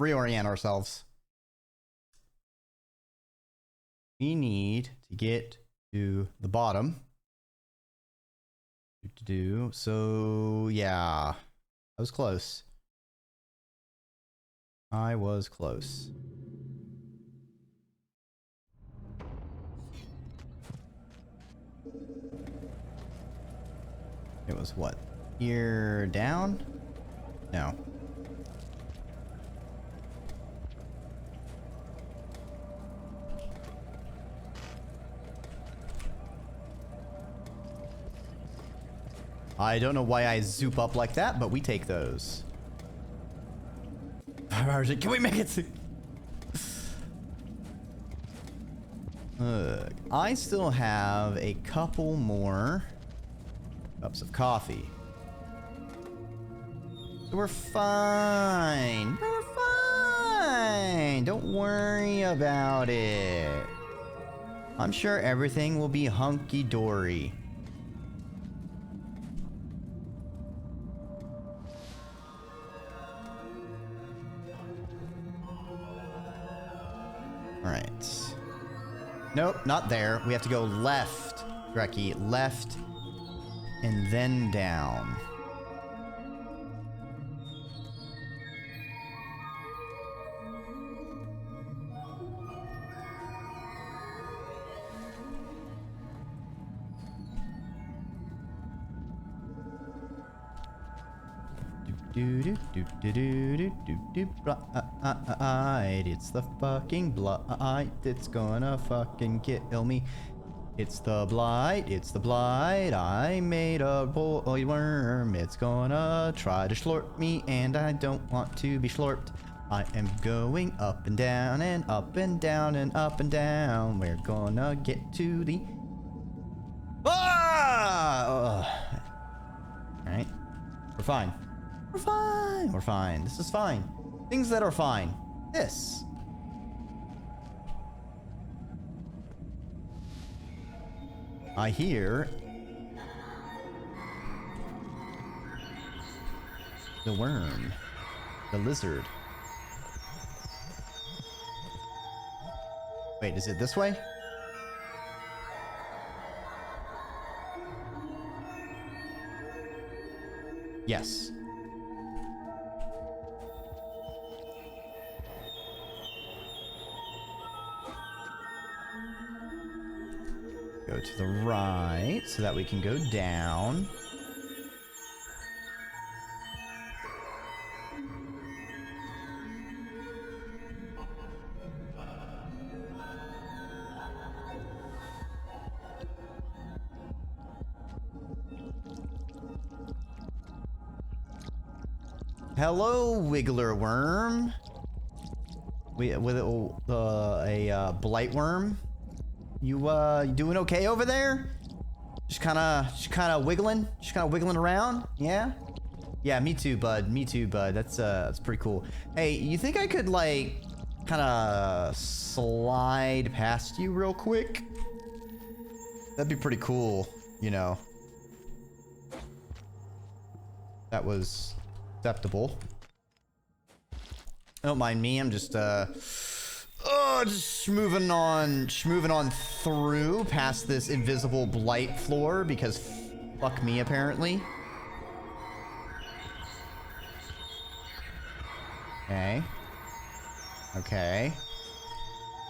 reorient ourselves. We need to get to the bottom. So yeah, I was close. I was close. It was what? Here down? No. I don't know why I zoop up like that, but we take those. Can we make it? I still have a couple more cups of coffee. So we're fine. We're fine. Don't worry about it. I'm sure everything will be hunky-dory. Alright. Nope, not there. We have to go left, Dreki. Left, and then down. Blight, it's the fucking blight that's gonna fucking kill me. It's the blight, I made a boy worm. It's gonna try to slurp me, and I don't want to be slurped. I am going up and down and up and down and up and down. We're gonna get to the... Alright, we're fine. We're fine. We're fine. This is fine. Things that are fine. This. I hear the worm. The lizard. Wait, is it this way? Yes. Go to the right so that we can go down. Hello, Wiggler worm. With a blight worm. You doing okay over there? Just kind of wiggling around. Yeah. Yeah, me too, bud. Me too, bud. That's pretty cool. Hey, you think I could like kind of slide past you real quick? That'd be pretty cool, you know. That was acceptable. Don't mind me. I'm just just moving on through past this invisible blight floor because fuck me apparently. Okay. Okay.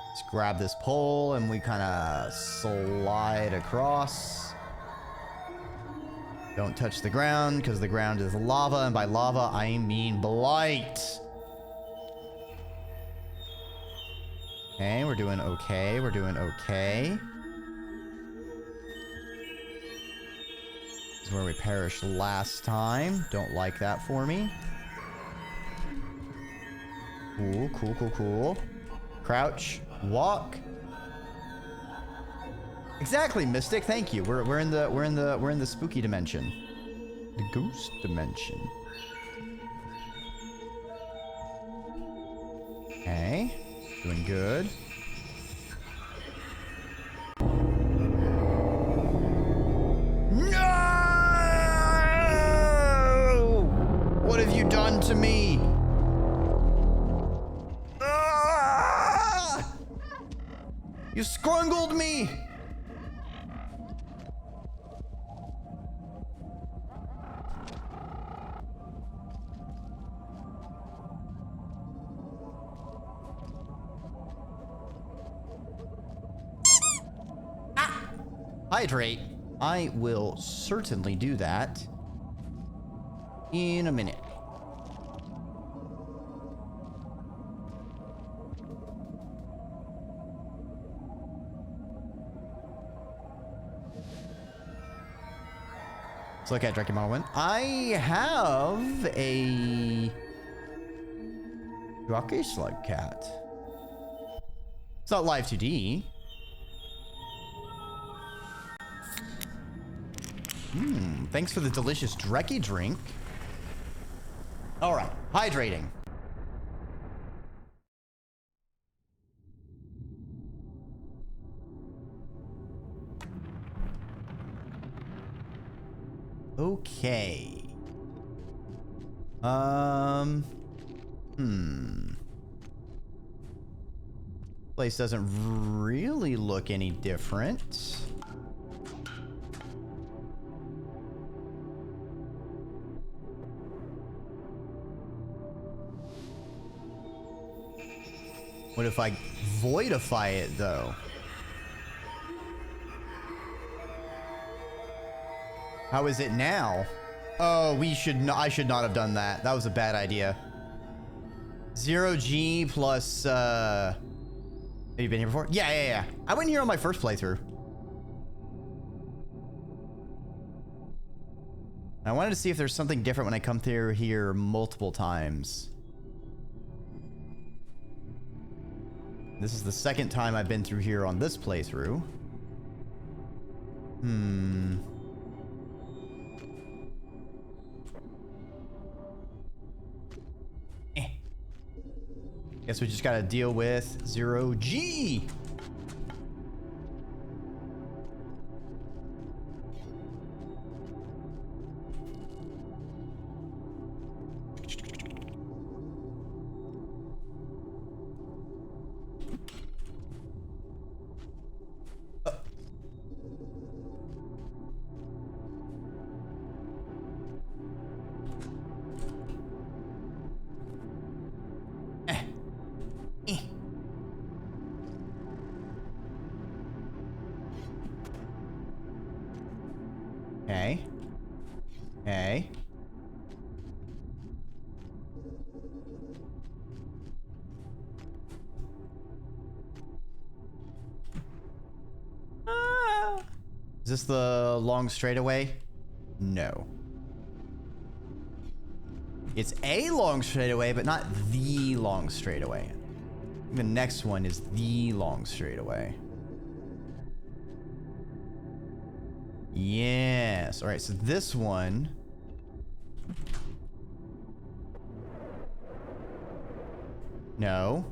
Let's grab this pole and we kind of slide across. Don't touch the ground because the ground is lava, and by lava I mean blight. Okay, we're doing okay. We're doing okay. This is where we perished last time. Don't like that for me. Cool, cool, cool, cool. Crouch, walk. Exactly, Mystic. Thank you. We're in the spooky dimension, the ghost dimension. Okay. Doing good. No! What have you done to me? You scrungled me! Ah! Hydrate. I will certainly do that in a minute. Let's look at Dreki Model 1. I have a Dreki Slug Cat. It's not live 2D. Thanks for the delicious Dreki drink. All right, hydrating. Okay. Place doesn't really look any different. What if I voidify it though? How is it now? Oh, I should not have done that. That was a bad idea. 0G plus, have you been here before? Yeah. I went here on my first playthrough. I wanted to see if there's something different when I come through here multiple times. This is the second time I've been through here on this playthrough. Guess we just gotta deal with 0G. Okay. Is this the long straightaway? No. It's a long straightaway, but not the long straightaway. The next one is the long straightaway. Yes. All right, so this one. No.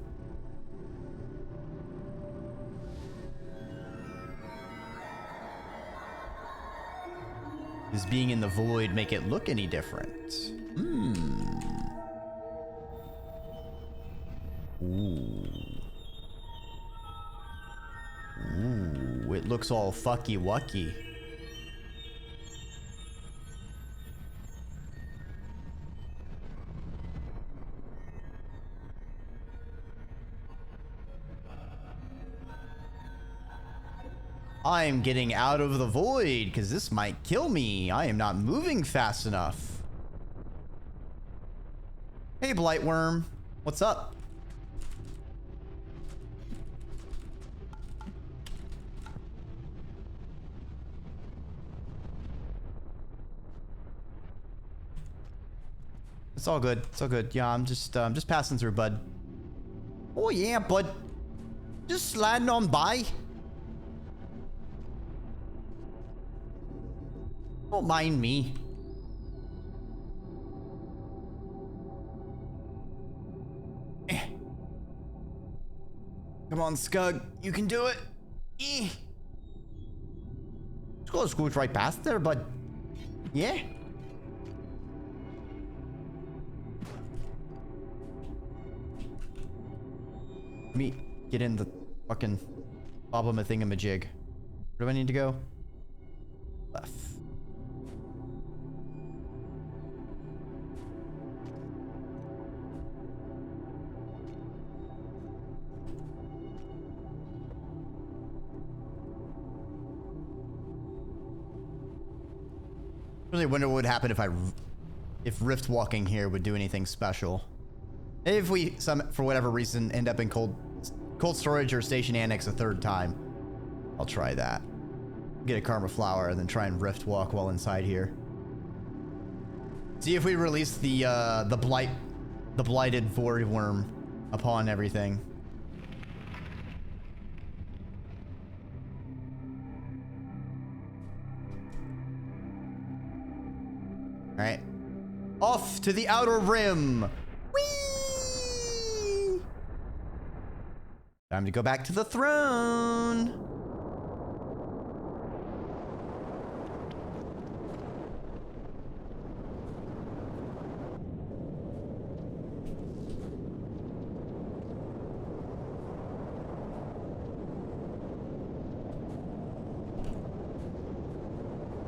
Does being in the void make it look any different? Ooh. Ooh, it looks all fucky wucky. I'm getting out of the void because this might kill me. I am not moving fast enough. Hey, Blightworm. What's up? It's all good. It's all good. Yeah, I'm just passing through, bud. Oh yeah, bud. Just sliding on by. Don't mind me. Come on, Scug. You can do it. Just go scooch right past there, bud. Yeah. Let me get in the fucking Bob him a thingamajig. Where do I need to go? Left. Really wonder what would happen if rift walking here would do anything special. If we for whatever reason end up in cold storage or station annex a third time, I'll try that. Get a karma flower and then try and rift walk while inside here. See if we release the blighted void worm upon everything. All right, off to the outer rim. Whee! Time to go back to the throne.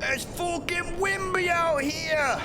It's fucking Wimby out here!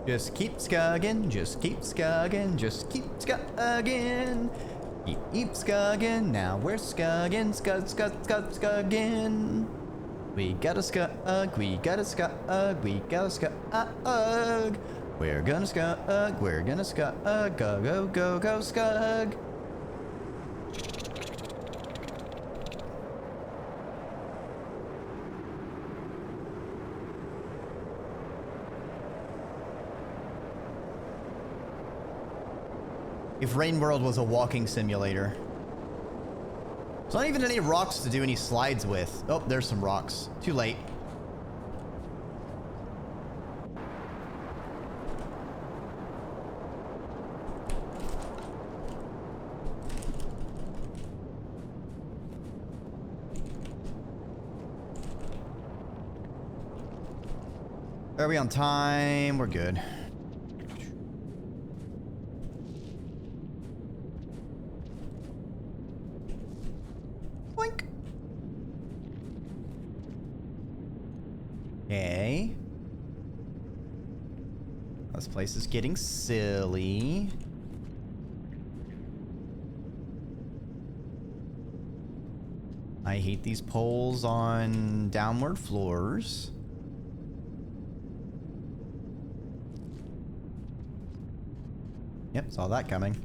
Just keep scugging, just keep scugging, just keep scugging. Keep scugging, now we're scugging, scugging. We gotta scug, we gotta scug, we gotta scug. We're gonna scug, go, scug. If Rain World was a walking simulator. There's not even any rocks to do any slides with. Oh, there's some rocks. Too late. Are we on time? We're good. Okay. This place is getting silly. I hate these poles on downward floors. Yep, saw that coming.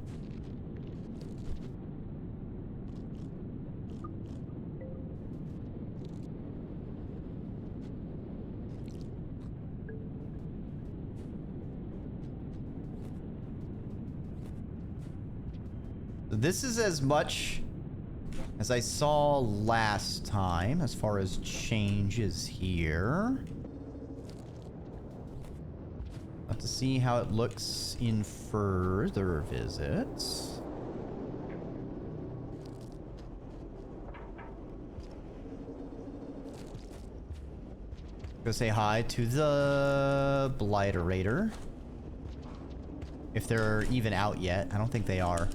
This is as much as I saw last time as far as changes here. Have to see how it looks in further visits. Go say hi to the Blighterator. If they're even out yet. I don't think they are.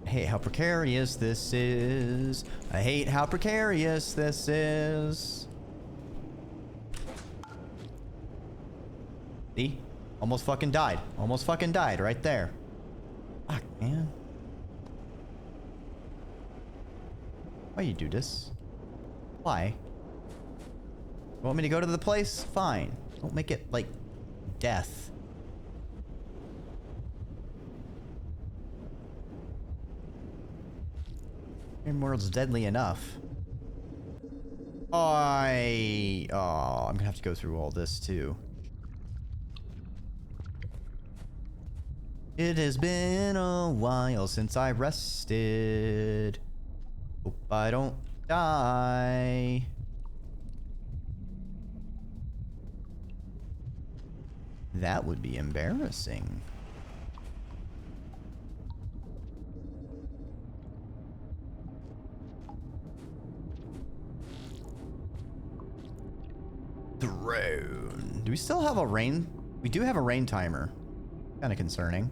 I hate how precarious this is. I hate how precarious this is. See? Almost fucking died. Almost fucking died right there. Fuck, man. Why you do this? Why? You want me to go to the place? Fine. Don't make it, like, death. World's deadly enough. Oh, I'm gonna have to go through all this too. It has been a while since I rested. Hope I don't die. That would be embarrassing. Throne. Do we still have a rain? We do have a rain timer. Kind of concerning.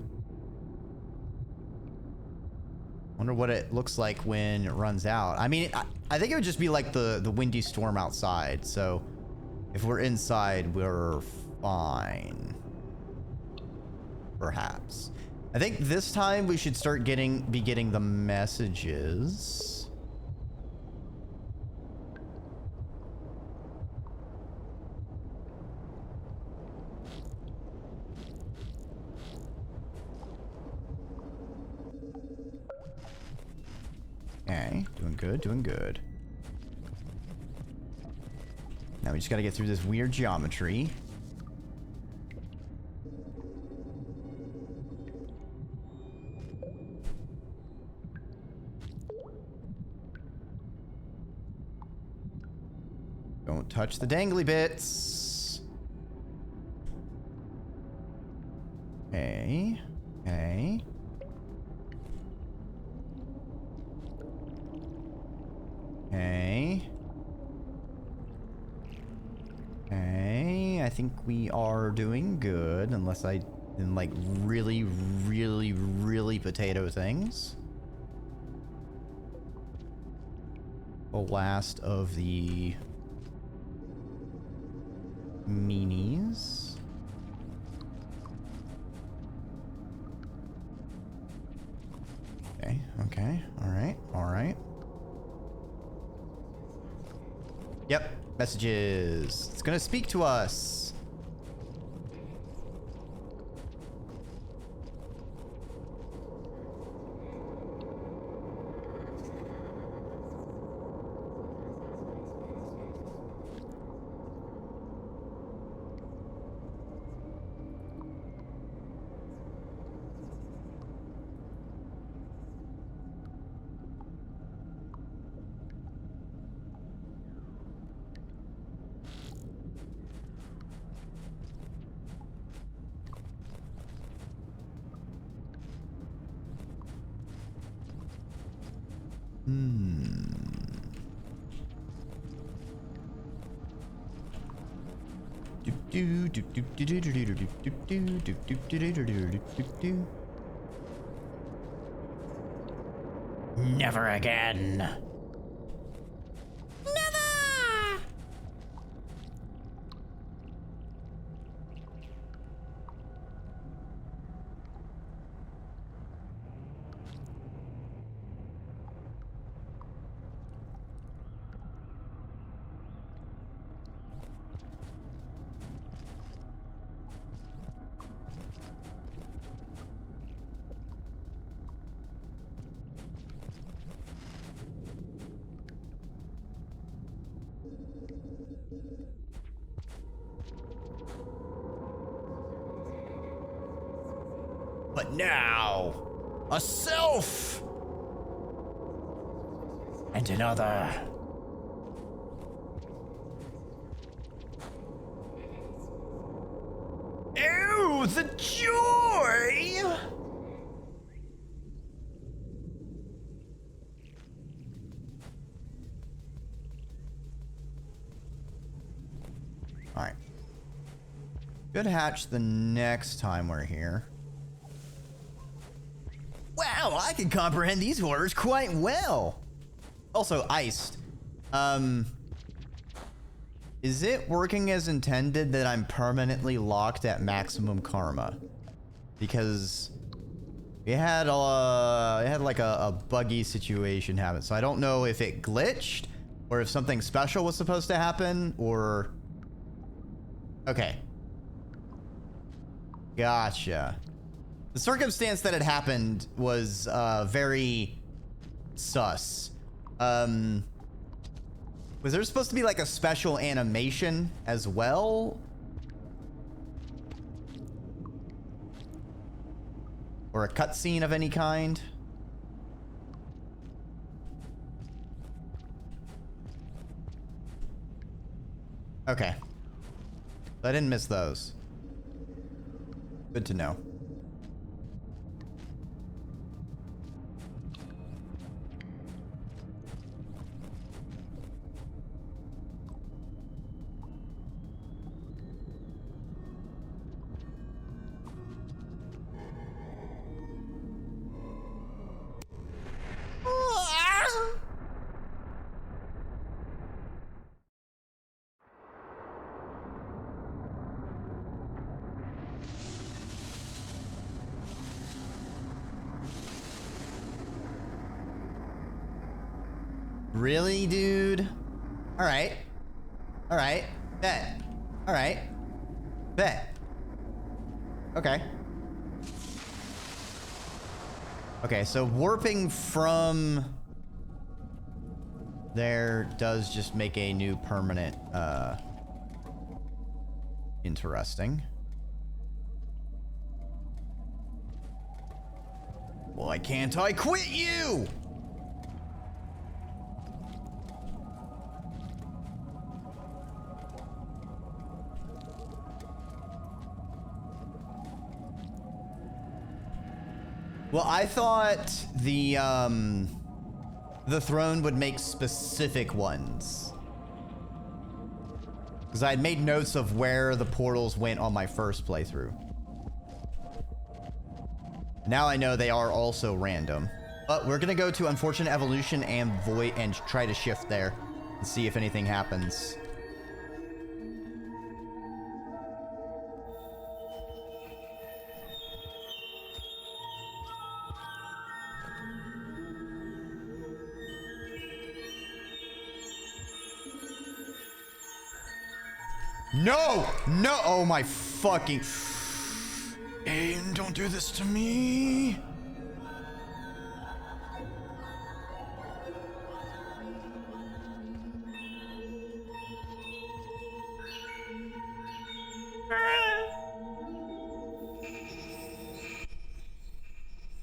Wonder what it looks like when it runs out. I mean, I think it would just be like the windy storm outside. So if we're inside, we're fine. Perhaps. I think this time we should start be getting the messages. Okay, doing good, doing good. Now we just gotta get through this weird geometry. Don't touch the dangly bits. Okay, okay. Okay. Okay, I think we are doing good, unless I didn't like really, really, really potato things. The last of the meanies. Okay, okay, alright, alright. Yep, messages. It's gonna speak to us. Never again. Never. But now, a self and another. Ew, the joy! All right. Good hatch the next time we're here. Wow, I can comprehend these horrors quite well. Also, iced. Is it working as intended that I'm permanently locked at maximum karma? Because we had like a buggy situation happen. So I don't know if it glitched or if something special was supposed to happen or... Okay. Gotcha. The circumstance that it happened was very sus. Was there supposed to be like a special animation as well? Or a cutscene of any kind. Okay. I didn't miss those. Good to know. Really, dude? All right. All right. Bet. All right. Bet. Okay. Okay, so warping from there does just make a new permanent, interesting. Why can't I quit you? Well, I thought the throne would make specific ones. Because I had made notes of where the portals went on my first playthrough. Now I know they are also random. But we're gonna go to Unfortunate Evolution and Void and try to shift there and see if anything happens. No! No! Oh my fucking... Aim, don't do this to me!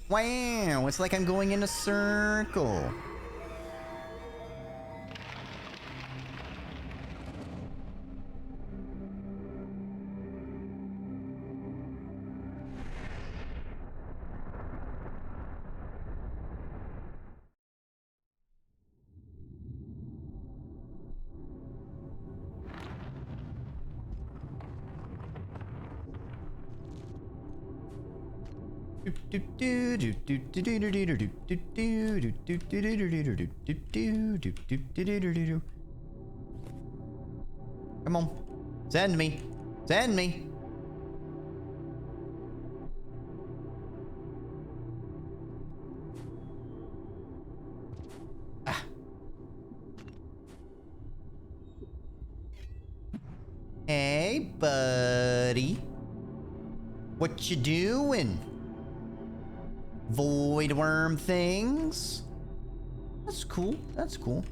Wow, it's like I'm going in a circle. Come on. Send me. Send me. Ah. Hey, buddy. What you doing? Void worm things? That's cool. That's cool.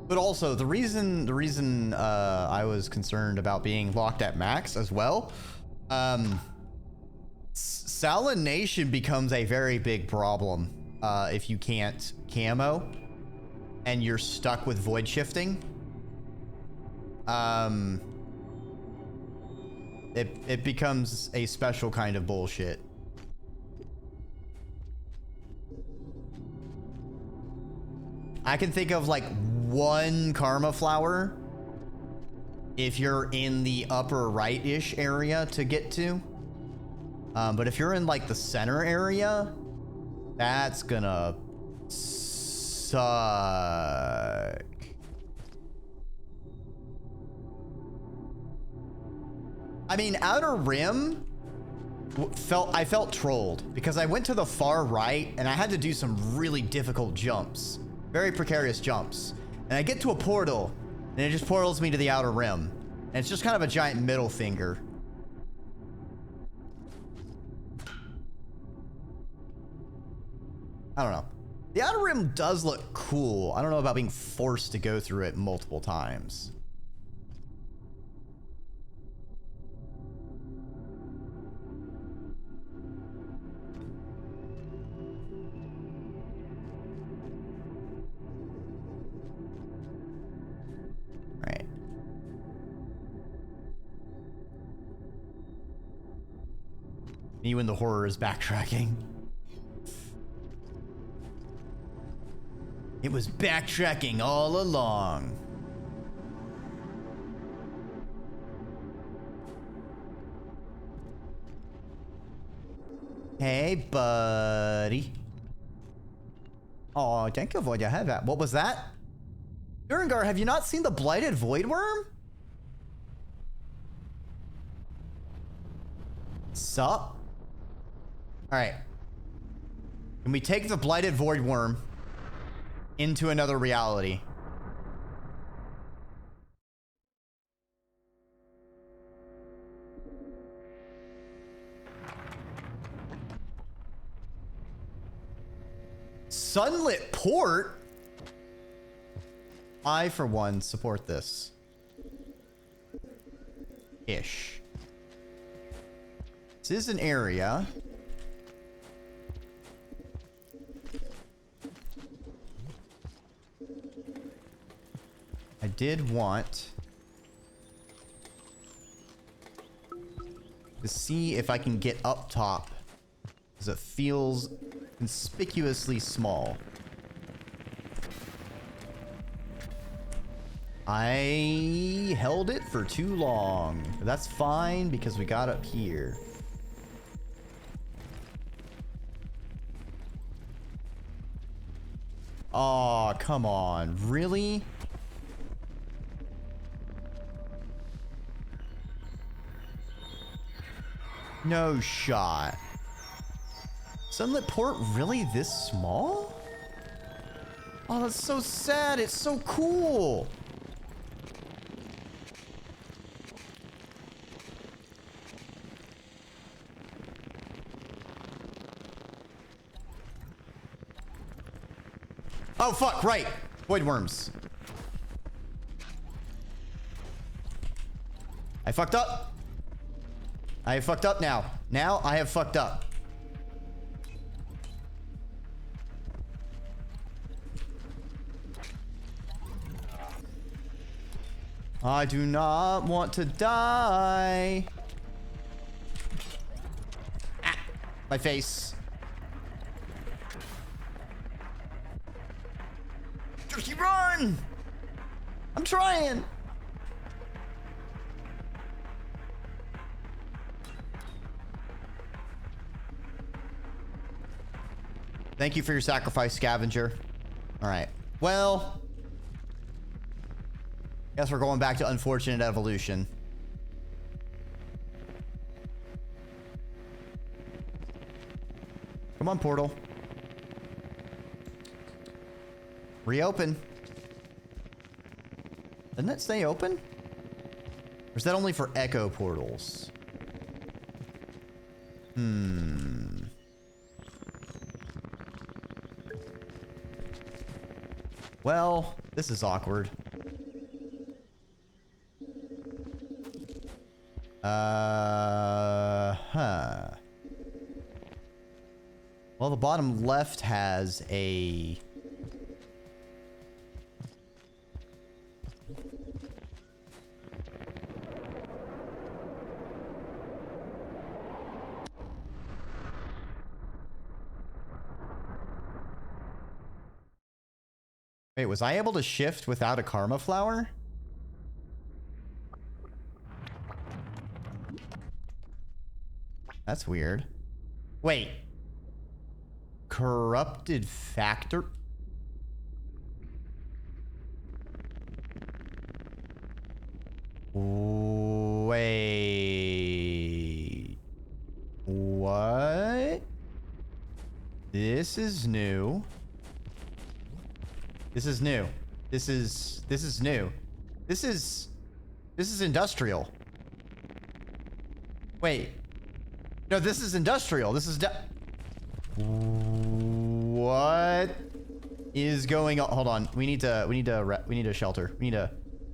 But also, the reason I was concerned about being locked at max as well, salination becomes a very big problem if you can't camo and you're stuck with void shifting. It becomes a special kind of bullshit. I can think of like one karma flower if you're in the upper right-ish area to get to. But if you're in like the center area, that's gonna suck. I mean, Outer Rim I felt trolled because I went to the far right and I had to do some really difficult jumps. Very precarious jumps. And I get to a portal, and it just portals me to the Outer Rim. And it's just kind of a giant middle finger. I don't know. The Outer Rim does look cool. I don't know about being forced to go through it multiple times. You and the horror is backtracking. It was backtracking all along. Hey, buddy. Oh, thank you for your head. What was that? Durangar, have you not seen the blighted void worm? Sup? Alright. Can we take the blighted void worm into another reality? Sunlit Port? I, for one, support this. Ish. This is an area. I did want to see if I can get up top, because it feels conspicuously small. I held it for too long. But that's fine because we got up here. Oh, come on. Really? No shot. Sunlit Port really this small? Oh, that's so sad. It's so cool. Oh, fuck, right. Void worms. I fucked up. I have fucked up now. Now I have fucked up. I do not want to die. Ah, my face. Dreki, run! I'm trying. Thank you for your sacrifice, scavenger. All right. Well, guess we're going back to unfortunate evolution. Come on, portal. Reopen. Doesn't it stay open? Or is that only for echo portals? Well, this is awkward. Well, the bottom left has a... Wait, was I able to shift without a karma flower? That's weird. Wait. Corrupted factor? Wait. What? This is new. This is new. This is new. This is industrial. Wait. No, this is industrial. This is what is going on? Hold on. We need to shelter.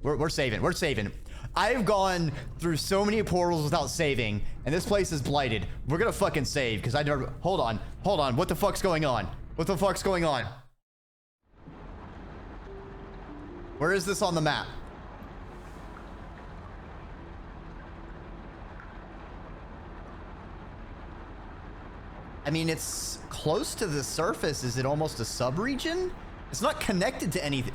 We're saving. We're saving. I've gone through so many portals without saving, and this place is blighted. We're gonna fucking save because I never. Hold on. Hold on. What the fuck's going on? What the fuck's going on? Where is this on the map? I mean, it's close to the surface. Is it almost a sub-region? It's not connected to anything.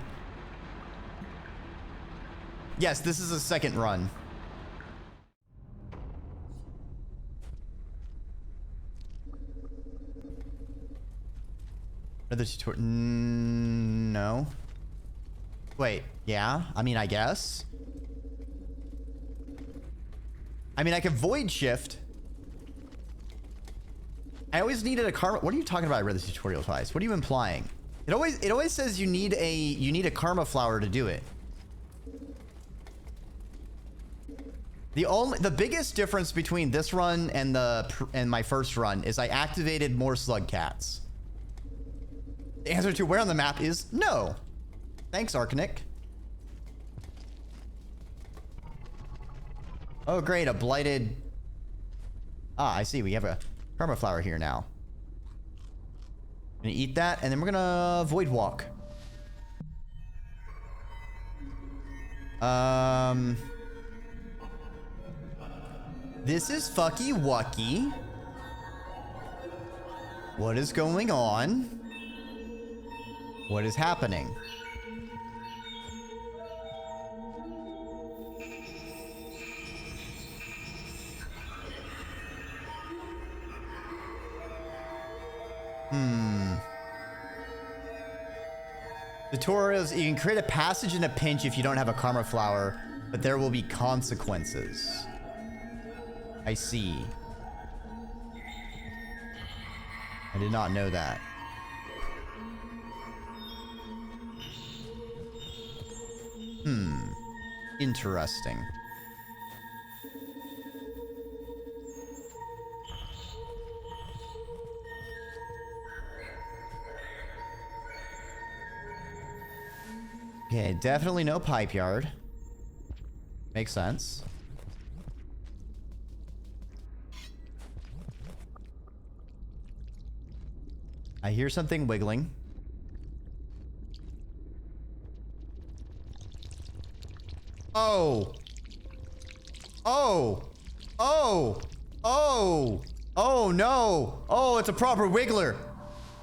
Yes, this is a second run. Another tutorial. No. Wait, yeah? I mean, I guess. I mean, I could void shift. I always needed a karma. What are you talking about? I read this tutorial twice. What are you implying? It always says you need a karma flower to do it. The biggest difference between this run and my first run is I activated more slug cats. The answer to where on the map is no. Thanks, Arcanic. Oh, great, a blighted... Ah, I see. We have a karma flower here now. Gonna eat that, and then we're gonna void walk. This is fucky wucky. What is going on? What is happening? Tutorials, you can create a passage in a pinch if you don't have a karma flower, but there will be consequences. I see. I did not know that. Interesting. Okay, definitely no pipe yard. Makes sense. I hear something wiggling. Oh. Oh. Oh. Oh. Oh, no. Oh, it's a proper wiggler.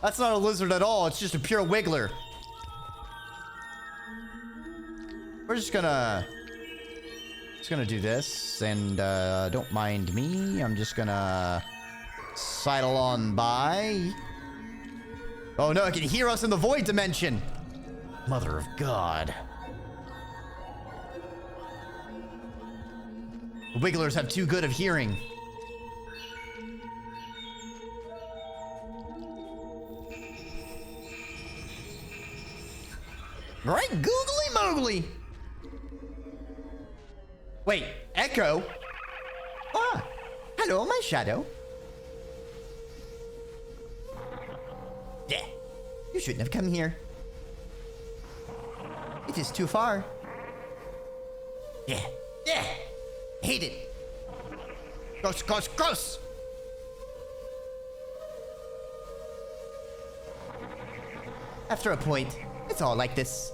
That's not a lizard at all. It's just a pure wiggler. We're just gonna do this, and don't mind me. I'm just gonna sidle on by. Oh no, it can hear us in the void dimension. Mother of God. The wigglers have too good of hearing. Right, googly moogly. Wait, Echo? Ah, hello, my shadow. Yeah, you shouldn't have come here. It is too far. Yeah, yeah, hate it. Gross, gross, gross. After a point, it's all like this.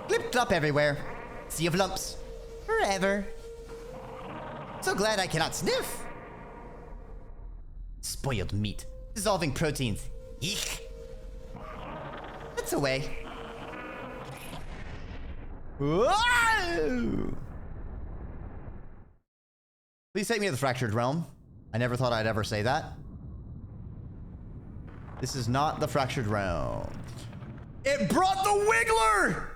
Glip glop everywhere. Sea of lumps. Forever. So glad I cannot sniff. Spoiled meat. Dissolving proteins. Eek. That's away. Whoa! Please take me to the fractured realm. I never thought I'd ever say that. This is not the fractured realm. It brought the Wiggler!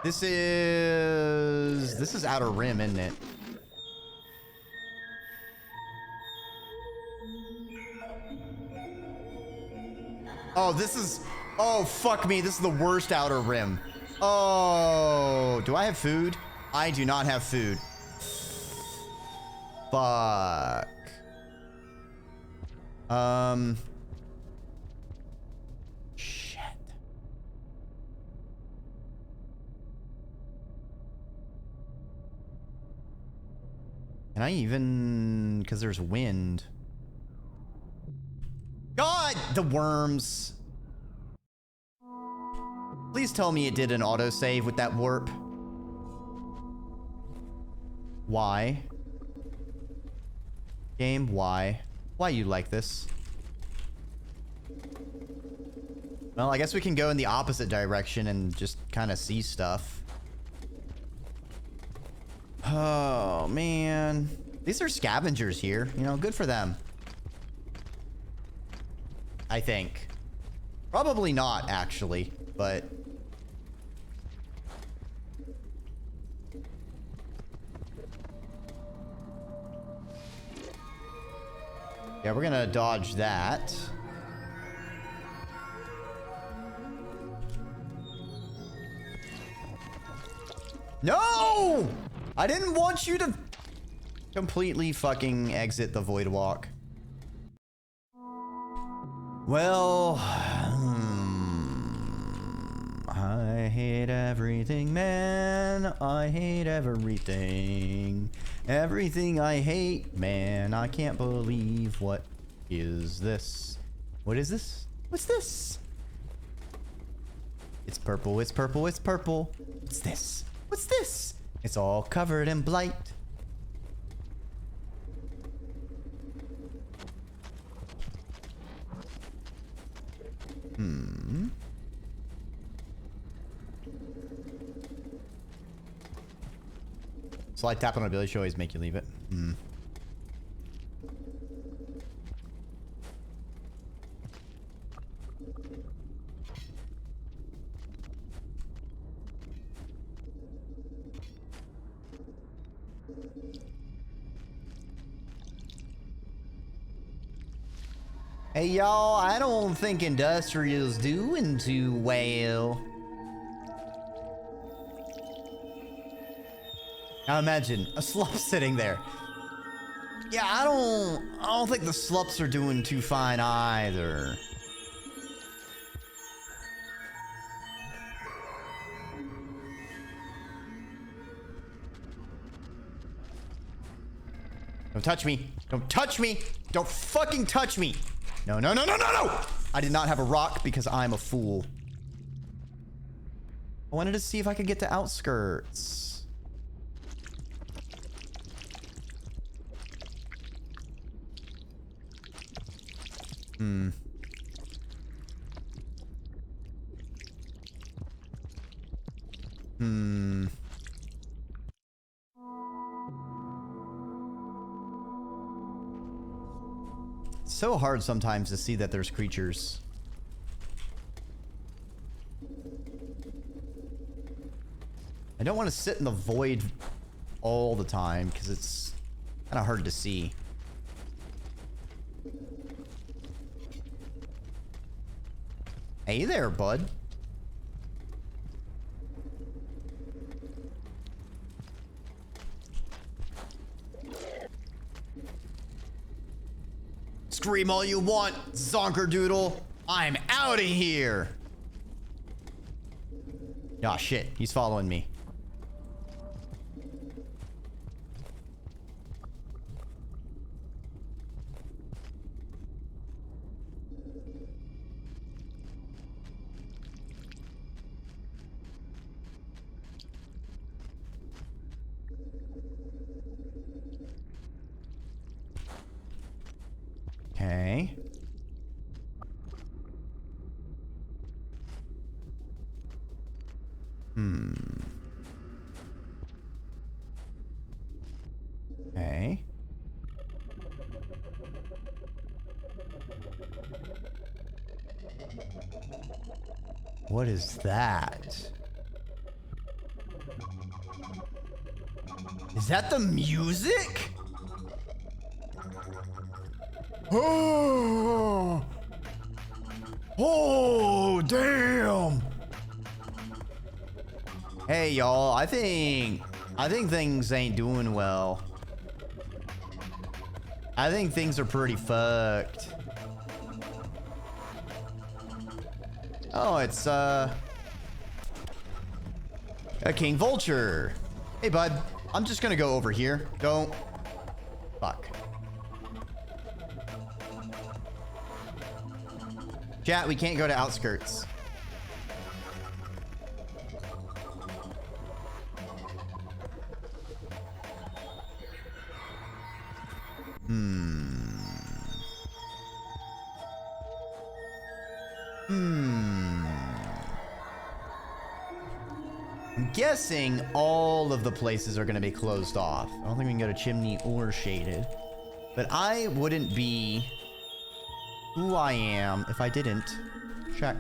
This is Outer Rim, isn't it? Oh, this is... Oh, fuck me. This is the worst Outer Rim. Oh, do I have food? I do not have food. Fuck. Shit. Can I even... Because there's wind. God! The worms. Please tell me it did an autosave with that warp. Why? Game, why? Why you like this? Well, I guess we can go in the opposite direction and just kind of see stuff. Oh, man. These are scavengers here. You know, good for them. I think. Probably not, actually, but... yeah, we're gonna dodge that. No! I didn't want you to completely fucking exit the void walk. Well, I hate everything, man. I hate everything. Everything I hate, man. I can't believe what is this. What is this? What's this? It's purple, it's purple, it's purple. What's this? What's this? It's all covered in blight. Slide tap on ability should always make you leave it. Hey y'all, I don't think Industrial's doing too well. Now imagine a slup sitting there. Yeah, I don't think the slups are doing too fine either. Don't touch me. Don't touch me. Don't fucking touch me. No, no, no, no, no, no! I did not have a rock because I'm a fool. I wanted to see if I could get to outskirts. It's so hard sometimes to see that there's creatures. I don't want to sit in the void all the time because it's kind of hard to see. Hey there, bud. Scream all you want, Zonkerdoodle. I'm out of here. Ah, shit. He's following me. Okay. Okay. What is that? Is that the music? Oh! Oh, damn! Hey, y'all. I think things ain't doing well. I think things are pretty fucked. Oh, it's a King Vulture. Hey, bud. I'm just gonna go over here. Don't. Fuck. Chat, we can't go to outskirts. Hmm. I'm guessing all of the places are going to be closed off. I don't think we can go to Chimney or Shaded. But I wouldn't be who I am if I didn't check.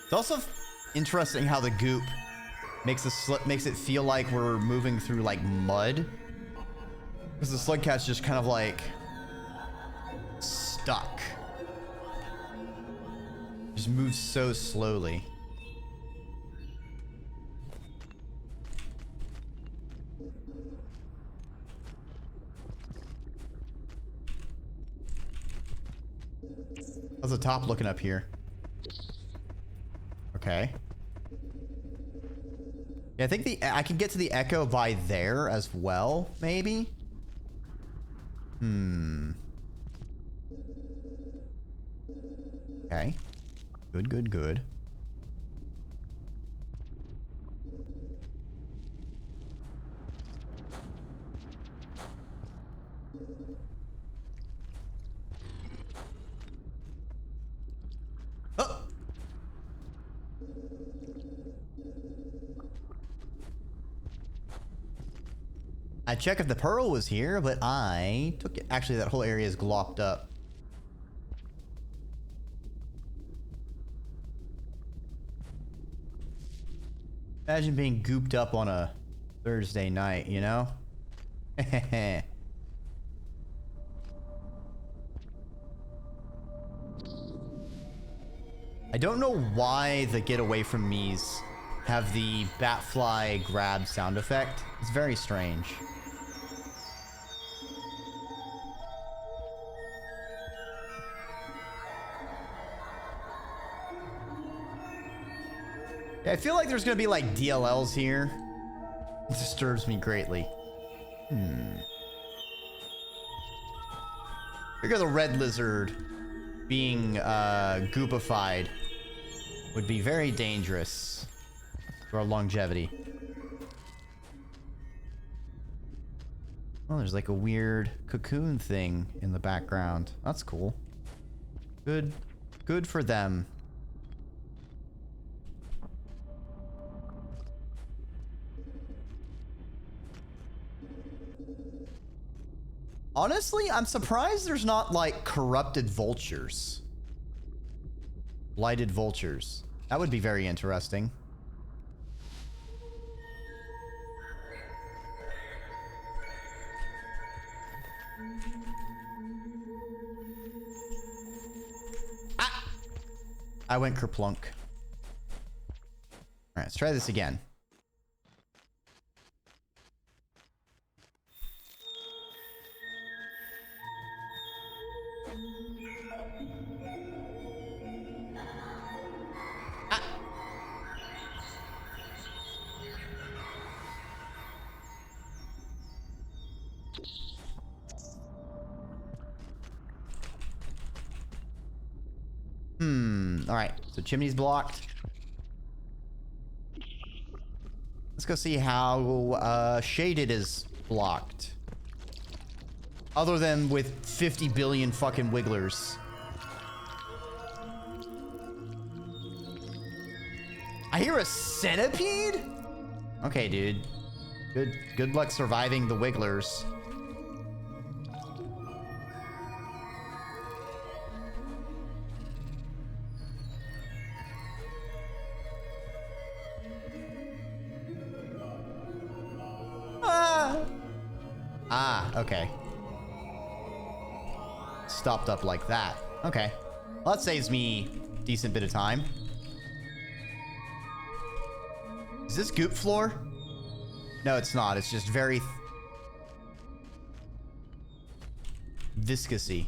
It's also interesting how the goop makes it feel like we're moving through like mud. Because the slugcat's just kind of like stuck. Just moves so slowly. How's the top looking up here? Okay. Yeah, I think I can get to the echo by there as well, maybe? Okay. Good, good, good. Oh! I'd check if the pearl was here, but I took it. Actually, that whole area is glopped up. Imagine being gooped up on a Thursday night, you know? I don't know why the get away from me's have the batfly grab sound effect. It's very strange. Yeah, I feel like there's gonna be like DLLs here. It disturbs me greatly. Figure the red lizard being goopified would be very dangerous for our longevity. Oh, there's like a weird cocoon thing in the background. That's cool. Good for them. Honestly, I'm surprised there's not like corrupted vultures. Blighted vultures. That would be very interesting. Ah! I went kerplunk. Alright, let's try this again. Alright, so chimney's blocked. Let's go see how Shaded is blocked. Other than with 50 billion fucking wigglers. I hear a centipede? Okay, dude. Good luck surviving the wigglers. Okay. Stopped up like that. Okay. Well, that saves me a decent bit of time. Is this goop floor? No, it's not. It's just very viscousy.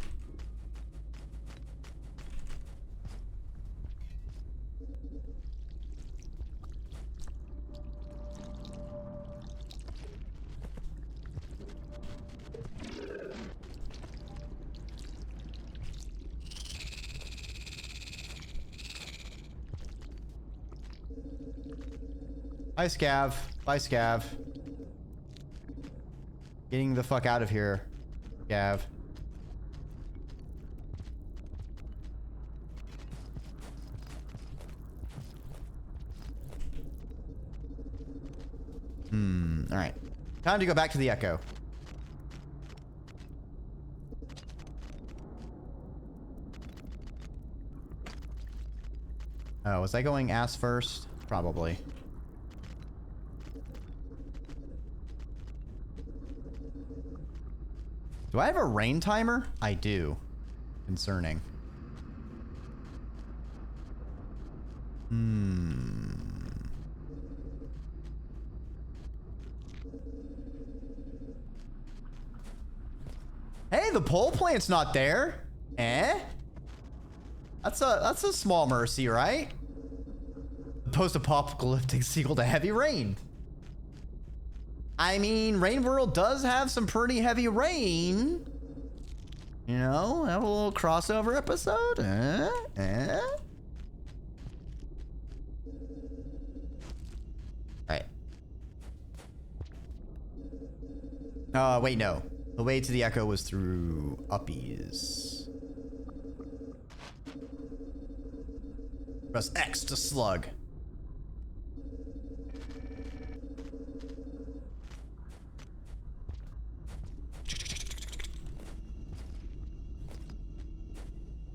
Bye, Scav. Bye, Scav. Getting the fuck out of here, Scav. All right. Time to go back to the Echo. Oh, was I going ass first? Probably. Do I have a rain timer? I do. Concerning. Hey, the pole plant's not there. Eh? That's a small mercy, right? Post-apocalyptic sequel to Heavy Rain. I mean, Rain World does have some pretty heavy rain. You know, have a little crossover episode. Right. Wait, no. The way to the Echo was through Uppies. Press X to slug.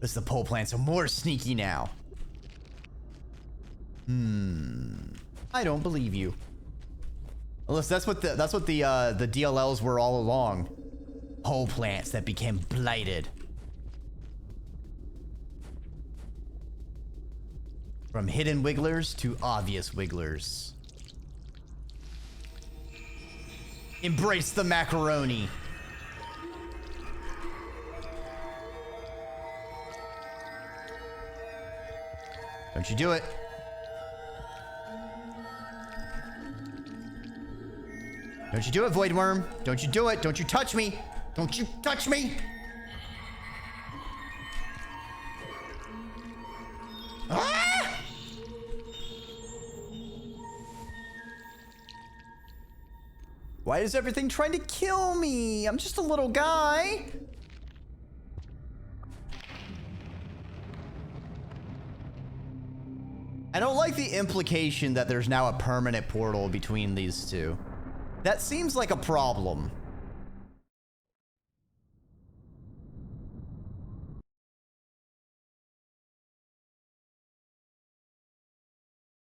This is the pole plant, so more sneaky now. I don't believe you. Unless that's what the DLLs were all along. Pole plants that became blighted. From hidden wigglers to obvious wigglers. Embrace the macaroni. Don't you do it. Don't you do it, Void Worm. Don't you do it. Don't you touch me. Don't you touch me. Ah! Why is everything trying to kill me? I'm just a little guy. I don't like the implication that there's now a permanent portal between these two. That seems like a problem.